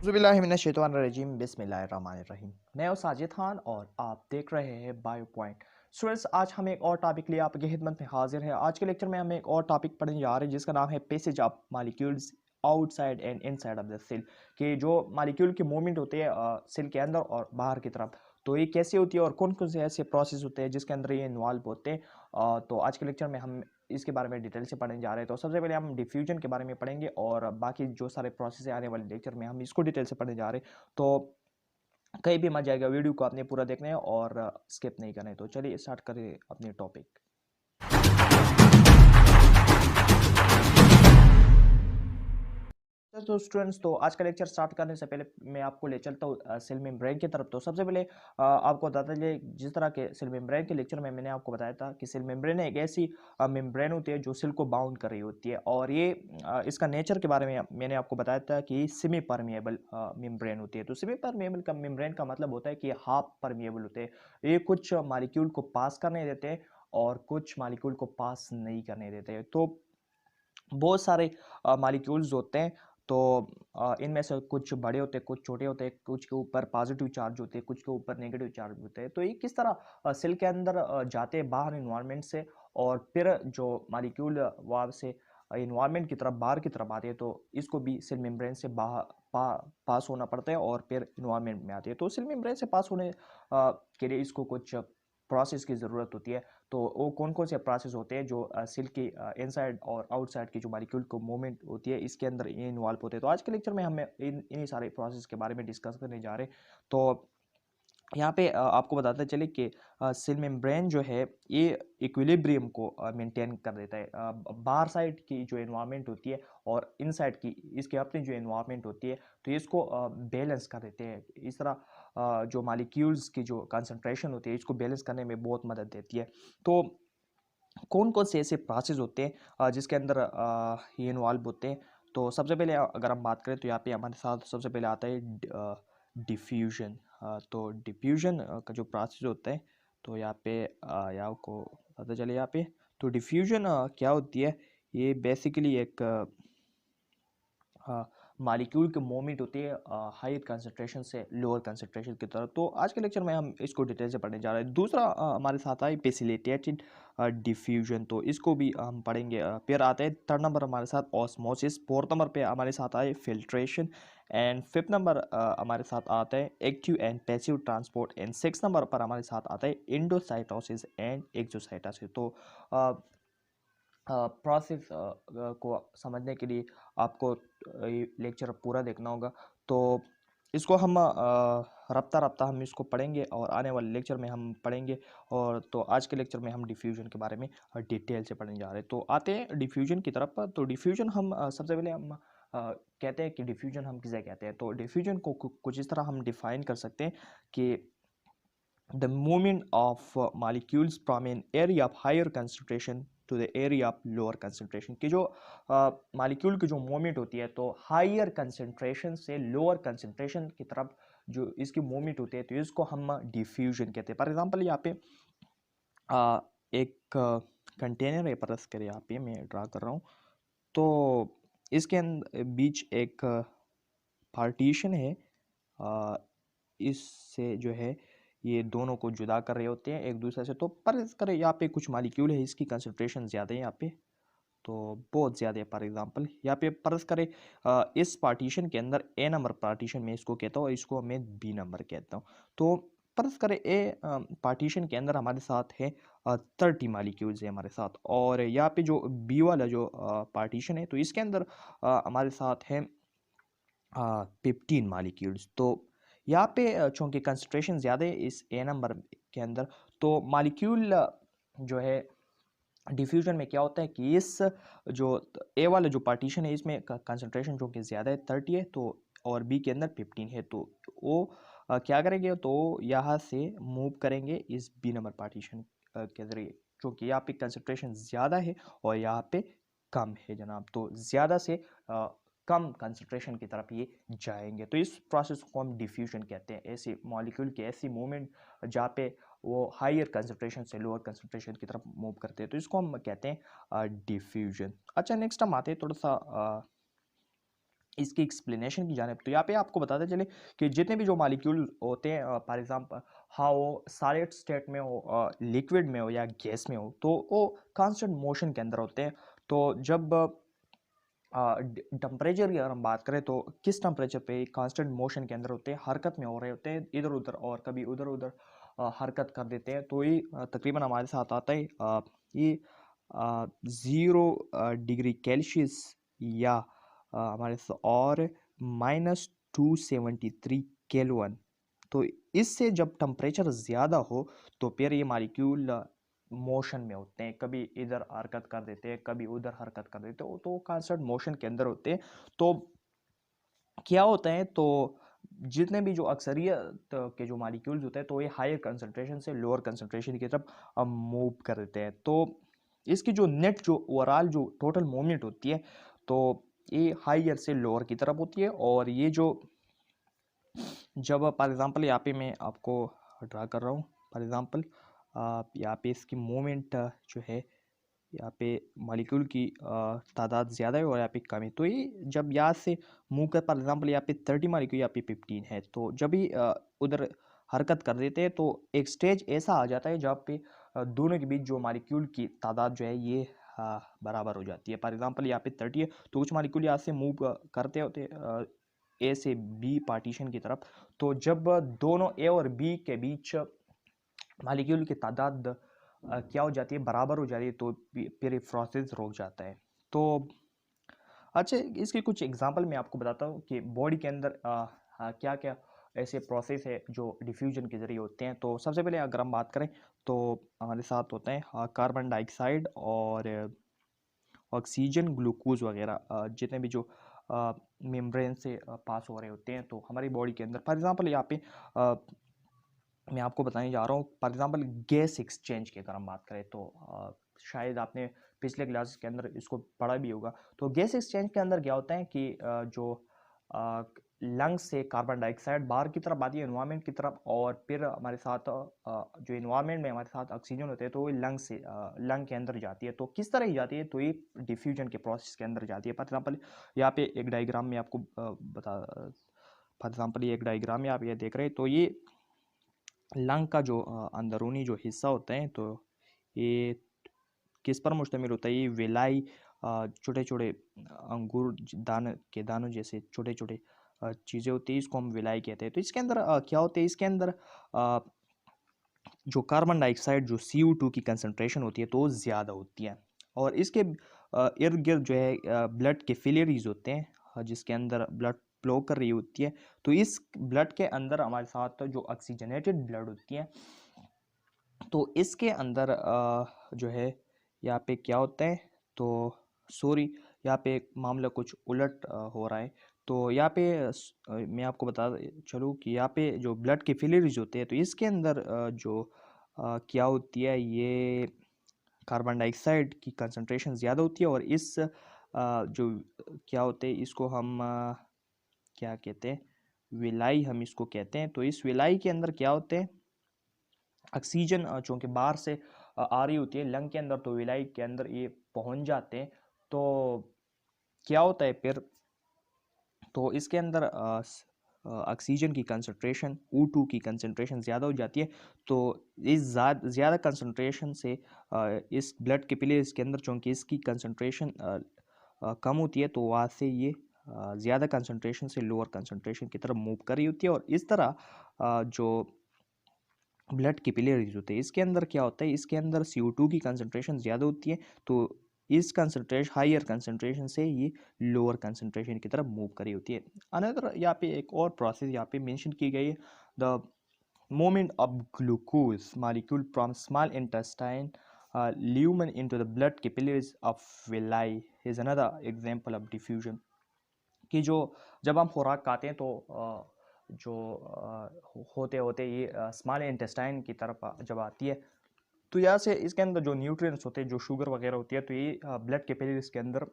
औज़ुबिल्लाहिमिनश्शैतानिर्रजीम बिस्मिल्लाहिर्रहमानिर्रहीम। मैं हूं साजिद खान और आप देख रहे हैं बायो पॉइंट। स्टूडेंट्स, आज हम एक और टॉपिक लिए आपकी खिदमत में हाजिर है। आज के लेक्चर में हम एक और टॉपिक पढ़ने जा रहे हैं जिसका नाम है passage of molecules outside and inside of the cell. कि जो मॉलिक्यूल की मूवमेंट होती है सेल के अंदर और बाहर की तरफ, तो ये कैसे होती है और कौन कौन से ऐसे प्रोसेस होते हैं जिसके अंदर ये इन्वॉल्व होते हैं। तो आज के लेक्चर में हम इसके बारे में डिटेल से पढ़ने जा रहे हैं। तो सबसे पहले हम डिफ्यूजन के बारे में पढ़ेंगे और बाकी जो सारे प्रोसेस है आने वाले लेक्चर में हम इसको डिटेल से पढ़ने जा रहे हैं। तो कहीं भी मत जाएगा, वीडियो को आपने पूरा देखना है और स्किप नहीं करना है। तो चलिए स्टार्ट करें अपने टॉपिक। तो स्टूडेंट्स, तो आज का लेक्चर स्टार्ट करने से पहले मैं आपको ले चलता हूँ सेल मेम्ब्रेन की तरफ। तो सबसे पहले आपको बताते चलिए, जिस तरह के सेल मेम्ब्रेन के लेक्चर में मैंने आपको बताया था कि सेल मेम्ब्रेन एक ऐसी मेम्ब्रेन होती है जो सेल को बाउंड कर रही होती है। और ये इसका नेचर के बारे में मैंने आपको बताया था कि सेमी परमिएबल मेम्ब्रेन होती है। तो सेमी परमिएबल का मेम्ब्रेन का मतलब होता है कि हाफ परमिएबल होते हैं। ये कुछ मालिक्यूल को पास करने देते हैं और कुछ मालिक्यूल को पास नहीं करने देते हैं। तो बहुत सारे मॉलिक्यूल्स होते हैं। तो इनमें से कुछ बड़े होते हैं, कुछ छोटे होते हैं, कुछ के ऊपर पॉजिटिव चार्ज होते हैं, कुछ के ऊपर नेगेटिव चार्ज होते हैं। तो ये किस तरह सेल के अंदर जाते हैं बाहर इन्वायरमेंट से, और फिर जो मॉलिक्यूल वहाँ से इन्वायरमेंट की तरफ बाहर की तरफ आते हैं, तो इसको भी सेल मेम्ब्रेन से बाहर पास होना पड़ता है और फिर इन्वायरमेंट में आते हैं। तो सेल मेम्ब्रेन से पास होने के लिए इसको कुछ प्रोसेस की ज़रूरत होती है। तो वो कौन कौन से प्रोसेस होते हैं जो सेल की इनसाइड और आउटसाइड की जो मॉलिक्यूल को मूवमेंट होती है इसके अंदर ये इन्वॉल्व होते हैं। तो आज के लेक्चर में हम इन्हीं सारे प्रोसेस के बारे में डिस्कस करने जा रहे हैं। तो यहाँ पे आपको बताते चले कि सेल मेम्ब्रेन जो है ये इक्विलिब्रियम को मेंटेन कर देता है। बाहर साइड की जो एनवायरनमेंट होती है और इनसाइड की इसकी अपनी जो एनवायरनमेंट होती है, तो इसको बैलेंस कर देते हैं। इस तरह जो मॉलिक्यूल्स की जो कंसंट्रेशन होती है इसको बैलेंस करने में बहुत मदद देती है। तो कौन कौन से ऐसे प्रोसेस होते हैं जिसके अंदर ये इन्वॉल्व होते हैं। तो सबसे पहले अगर हम बात करें तो यहाँ पे हमारे साथ सबसे पहले आता है डिफ्यूजन। तो डिफ्यूजन का जो प्रोसेस होता है, तो यहाँ पे यहाँ को पता चले यहाँ पे। तो डिफ्यूजन क्या होती है, ये बेसिकली एक मॉलिक्यूल की मूवमेंट होती है हायर कंसंट्रेशन से लोअर कंसंट्रेशन की तरफ। तो आज के लेक्चर में हम इसको डिटेल से पढ़ने जा रहे हैं। दूसरा हमारे साथ है पेसिलिटेटेड डिफ्यूजन, तो इसको भी हम पढ़ेंगे। फिर आते हैं थर्ड नंबर हमारे साथ ऑस्मोसिस, फोर्थ नंबर पे हमारे साथ आए फिल्ट्रेशन, एंड फिफ्थ नंबर हमारे साथ आता है active and passive transport, and six number पर हमारे साथ आता है एंडोसाइटोसिस एंड एक्सोसाइटोसिस। तो प्रोसेस को समझने के लिए आपको ये लेक्चर पूरा देखना होगा। तो इसको हम रफ्ता रफ्ता हम इसको पढ़ेंगे और आने वाले लेक्चर में हम पढ़ेंगे। और तो आज के लेक्चर में हम डिफ्यूजन के बारे में डिटेल से पढ़ने जा रहे हैं। तो आते हैं डिफ्यूजन की तरफ। तो डिफ्यूजन हम सबसे पहले हम कहते हैं कि डिफ्यूजन हम किसे कहते हैं। तो डिफ्यूजन को कुछ इस तरह हम डिफाइन कर सकते हैं कि the movement of molecules from an area of higher concentration to the area of lower concentration। की जो मॉलिक्यूल की जो मूवमेंट होती है, तो हायर कंसंट्रेशन से लोअर कंसंट्रेशन की तरफ जो इसकी मूवमेंट होती है, तो इसको हम डिफ्यूजन कहते हैं। फॉर एग्जांपल यहाँ पे एक कंटेनर है, परस कर यहाँ पे मैं ड्रा कर रहा हूँ। तो इसके अंदर बीच एक पार्टीशन है, इससे जो है ये दोनों को जुदा कर रहे होते हैं एक दूसरे से। तो फर्ज करें यहाँ पे कुछ मॉलिक्यूल है, इसकी कंसंट्रेशन ज़्यादा है यहाँ पे, तो बहुत ज़्यादा है। फॉर एग्जांपल यहाँ पे फर्ज करें इस पार्टीशन के अंदर ए नंबर पार्टीशन में इसको कहता हूँ और इसको मैं बी नंबर कहता हूँ। तो फर्ज करें ए पार्टीशन के अंदर हमारे साथ है 30 मॉलिक्यूल्स है हमारे साथ, और यहाँ पे जो बी वाला जो पार्टीशन है, तो इसके अंदर हमारे साथ है 15 मॉलिक्यूल्स। तो यहाँ पे चूँकि कंसंट्रेशन ज़्यादा है इस ए नंबर के अंदर, तो मॉलिक्यूल जो है डिफ्यूजन में क्या होता है कि इस जो ए वाला जो पार्टीशन है इसमें कंसंट्रेशन जो कि ज़्यादा है 30 है, तो और बी के अंदर 15 है। तो वो क्या करेंगे, तो यहाँ से मूव करेंगे इस बी नंबर पार्टीशन के ज़रिए, क्योंकि यहाँ पे कंसंट्रेशन ज़्यादा है और यहाँ पे कम है जनाब। तो ज़्यादा से कम कंसंट्रेशन की तरफ ये जाएंगे। तो इस प्रोसेस को हम डिफ्यूजन कहते हैं। ऐसी मॉलिक्यूल की ऐसी मूवमेंट जहाँ पे वो हायर कंसंट्रेशन से लोअर कंसंट्रेशन की तरफ मूव करते हैं, तो इसको हम कहते हैं डिफ्यूजन। अच्छा, नेक्स्ट हम आते हैं थोड़ा सा इसकी एक्सप्लेनेशन की जाने, तो यहाँ पे आपको बताते चले कि जितने भी जो मॉलिक्यूल होते हैं, फॉर एग्जांपल हाँ वो सॉलिड स्टेट में हो, लिक्विड में हो या गैस में हो, तो वो कांस्टेंट मोशन के अंदर होते हैं। तो जब टेम्परेचर की अगर हम बात करें तो किस टेम्परेचर पे कांस्टेंट मोशन के अंदर होते हैं, हरकत में हो रहे होते हैं इधर उधर, और कभी उधर उधर हरकत कर देते हैं, तो ये तकरीबन हमारे साथ आता है ये 0 डिग्री सेल्सियस या हमारे और -273 केल्विन। तो इससे जब टेम्परेचर ज़्यादा हो तो फिर ये मॉलिक्यूल मोशन में होते हैं, कभी इधर हरकत कर देते हैं, कभी उधर हरकत कर देते हैं, तो कांस्टेंट मोशन के अंदर होते हैं। तो क्या होता है, तो जितने भी जो अक्सरियत के जो मॉलिक्यूल्स होते हैं तो ये हायर कंसंट्रेशन से लोअर कंसंट्रेशन की तरफ मूव कर देते हैं। तो इसकी जो नेट जो ओवरऑल जो टोटल मूवमेंट होती है, तो ये हायर से लोअर की तरफ होती है। और ये जो जब फॉर एग्जांपल यहाँ पे मैं आपको ड्रा कर रहा हूँ, फॉर एग्जांपल यहाँ पे इसकी मूवमेंट जो है, यहाँ पे मॉलिक्यूल की तादाद ज़्यादा है और यहाँ पे कम है, तो ये जब यहाँ से मूव कर, फॉर एग्जांपल यहाँ पे 30 मॉलिक्यूल, यहाँ पे 15 है, तो जब ही उधर हरकत कर देते हैं तो एक स्टेज ऐसा आ जाता है जहाँ पे दोनों के बीच जो मॉलिक्यूल की तादाद जो है ये बराबर हो जाती है। फॉर एग्जांपल यहाँ पे 30 है, तो कुछ मॉलिक्यूल यहाँ से मूव करते होते ए से बी पार्टीशन की तरफ, तो जब दोनों ए और बी के बीच मॉलिक्यूल की तादाद क्या हो जाती है, बराबर हो जाती है, तो फिर ये प्रोसेस रुक जाता है। तो अच्छा, इसके कुछ एग्जांपल मैं आपको बताता हूँ कि बॉडी के अंदर क्या क्या ऐसे प्रोसेस है जो डिफ्यूजन के जरिए होते हैं। तो सबसे पहले अगर हम बात करें तो हमारे साथ होते हैं कार्बन डाइऑक्साइड और ऑक्सीजन, ग्लूकोज वगैरह, जितने भी जो मेम्ब्रेन से पास हो रहे होते हैं तो हमारी बॉडी के अंदर। फॉर एग्जांपल यहाँ पे मैं आपको बताने जा रहा हूँ, फॉर एग्जांपल गैस एक्सचेंज की अगर हम बात करें तो शायद आपने पिछले क्लास के अंदर इसको पढ़ा भी होगा। तो गैस एक्सचेंज के अंदर क्या होता है कि जो लंग्स से कार्बन डाइऑक्साइड बाहर की तरफ आती है एनवायरनमेंट की तरफ, और फिर हमारे साथ जो एनवायरनमेंट में हमारे साथ ऑक्सीजन होते हैं तो वो लंग से लंग के अंदर जाती है। तो किस तरह ही जाती है, तो ये डिफ्यूजन के प्रोसेस के अंदर जाती है। फॉर एग्जाम्पल यहाँ पे एक डायग्राम में आपको फॉर एग्जाम्पल ये एक डायग्राम में आप ये देख रहे हैं, तो ये लंग का जो अंदरूनी जो हिस्सा होता है, तो ये किस पर मुश्तमिल होता है, ये वेलाई, छोटे छोटे अंगूर दानों जैसे छोटे छोटे चीज़ें होती है, इसको हम वेलाई कहते हैं। तो इसके अंदर क्या होते हैं, इसके अंदर जो कार्बन डाइऑक्साइड जो CO2 की कंसंट्रेशन होती है तो ज़्यादा होती है, और इसके इर्द गिर्द जो है ब्लड के फिलेरीज होते हैं जिसके अंदर ब्लड फ्लो कर रही होती है। तो इस ब्लड के अंदर हमारे साथ जो ऑक्सीजनेटेड ब्लड होती है, तो इसके अंदर जो है यहाँ पे क्या होता है, तो सॉरी यहाँ पे एक मामला कुछ उलट हो रहा है। तो यहाँ पे मैं आपको बता चलूँ कि यहाँ पे जो ब्लड के फिलेरीज होते हैं तो इसके अंदर जो क्या होती है, ये कार्बन डाइऑक्साइड की कंसंट्रेशन ज़्यादा होती है, और इस जो क्या होते हैं इसको हम क्या कहते हैं, विलाई हम इसको कहते हैं। तो इस विलाई के अंदर क्या होते हैं, ऑक्सीजन चूँकि बाहर से आ रही होती है लंग के अंदर, तो विलाई के अंदर ये पहुंच जाते हैं। तो क्या होता है फिर, तो इसके अंदर ऑक्सीजन की कंसंट्रेशन O2 की कंसंट्रेशन ज़्यादा हो जाती है। तो इस ज़्यादा कंसंट्रेशन से इस ब्लड कैपिलरीज के अंदर चूँकि इसकी कंसंट्रेशन कम होती है, तो वहाँ से ये ज़्यादा कंसंट्रेशन से लोअर कंसंट्रेशन की तरफ मूव कर रही होती है। और इस तरह जो ब्लड कैपिलरीज होते हैं इसके अंदर क्या होता है, इसके अंदर CO2 की कंसंट्रेशन ज़्यादा होती है, तो इस कंसंट्रेशन हायर कंसंट्रेशन से ये लोअर कंसंट्रेशन की तरफ मूव करी होती है। अनदर यहाँ पे एक और प्रोसेस यहाँ पे मेंशन की गई है, the movement of glucose molecule from small intestine lumen into the blood capillaries of villi is another example of diffusion. कि जो जब हम खुराक खाते हैं तो जो होते होते ये स्मॉल इंटेस्टाइन की तरफ जब आती है, तो यहाँ से इसके अंदर जो न्यूट्रिएंट्स होते हैं, जो शुगर वगैरह होती है, तो ये ब्लड कैपिलरीज के अंदर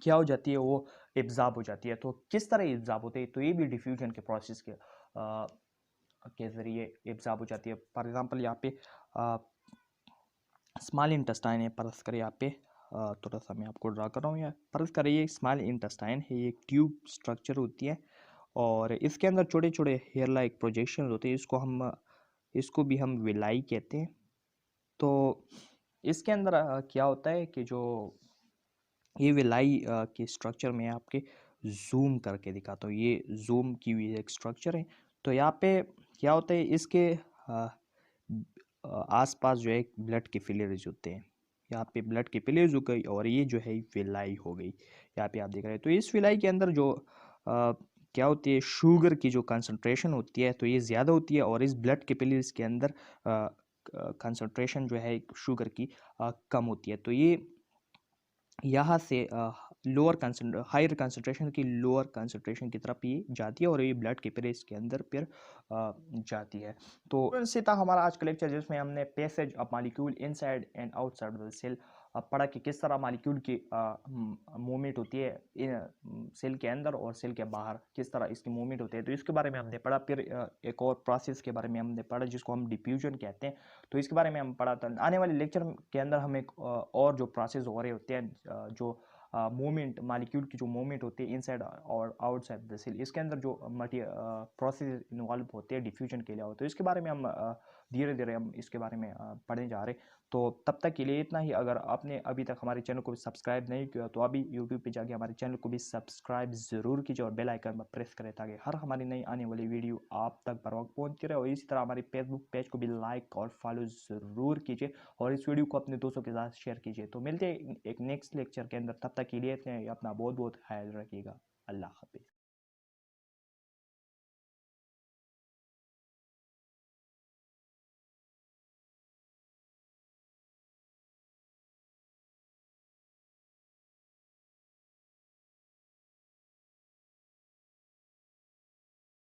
क्या हो जाती है, वो एब्जॉर्ब हो जाती है। तो किस तरह एब्जॉर्ब होते हैं, तो ये भी डिफ्यूजन के प्रोसेस के ज़रिए एब्जॉर्ब हो जाती है। फॉर एग्जांपल यहाँ पे स्मॉल इंटेस्टाइन है, परस कर यहाँ पे थोड़ा सा मैं आपको ड्रा कर रहा हूँ यहाँ। फर्ज करिए स्मॉल इंटेस्टाइन है, ये एक ट्यूब स्ट्रक्चर होती है और इसके अंदर छोटे छोटे हेयर लाइक प्रोजेक्शन होते हैं। इसको भी हम विलाई कहते हैं। तो इसके अंदर क्या होता है कि जो ये विलाई के स्ट्रक्चर में आपके जूम करके दिखाता हूँ। ये जूम की हुई एक स्ट्रक्चर है। तो यहाँ पे क्या होता है, इसके आसपास जो है ब्लड कैपिलरीज होते हैं। यहाँ पे ब्लड कैपिलरीज हो गई और ये जो है विलाई हो गई। यहाँ पे आप देख रहे हैं। तो इस विलाई के अंदर जो क्या होती है, शुगर की जो कंसंट्रेशन होती है तो ये ज़्यादा होती है और इस ब्लड कैपिलरीज के अंदर कंसंट्रेशन जो है शुगर की कम होती है। तो ये यहाँ से हायर कंसंट्रेशन की लोअर कंसंट्रेशन की तरफ ये जाती है और ये ब्लड कैपिलरीज के अंदर फिर जाती है। तो इसी था हमारा आज का लेक्चर, जिसमें हमने passage of molecule inside and outside the cell पढ़ा कि किस तरह मॉलिक्यूल की मूवमेंट होती है सेल के अंदर और सेल के बाहर, किस तरह इसकी मूवमेंट होती है। तो इसके बारे में हमने पढ़ा। फिर एक और प्रोसेस के बारे में हमने पढ़ा जिसको हम डिफ्यूजन कहते हैं। तो इसके बारे में हम पढ़ा था। आने वाले लेक्चर के अंदर हम एक और जो प्रोसेस हो रहे होते हैं, जो मूवमेंट मॉलिक्यूल की जो मूवमेंट होती है इनसाइड और आउटसाइड द सेल, इसके अंदर जो प्रोसेस इन्वॉल्व होते हैं डिफ्यूजन के लिए, तो इसके बारे में हम धीरे धीरे हम इसके बारे में पढ़ने जा रहे हैं। तो तब तक के लिए इतना ही। अगर आपने अभी तक हमारे चैनल को भी सब्सक्राइब नहीं किया तो अभी यूट्यूब पे जाके हमारे चैनल को भी सब्सक्राइब ज़रूर कीजिए और बेल आइकन पर प्रेस करें ताकि हर हमारी नई आने वाली वीडियो आप तक बर वक्त पहुँचती रहे। और इसी तरह हमारे फेसबुक पेज को भी लाइक और फॉलो ज़रूर कीजिए और इस वीडियो को अपने दोस्तों के साथ शेयर कीजिए। तो मिलते हैं एक नेक्स्ट लेक्चर के अंदर। तब तक के लिए अपना बहुत बहुत ख्याल रखिएगा। अल्लाह हाफिज़।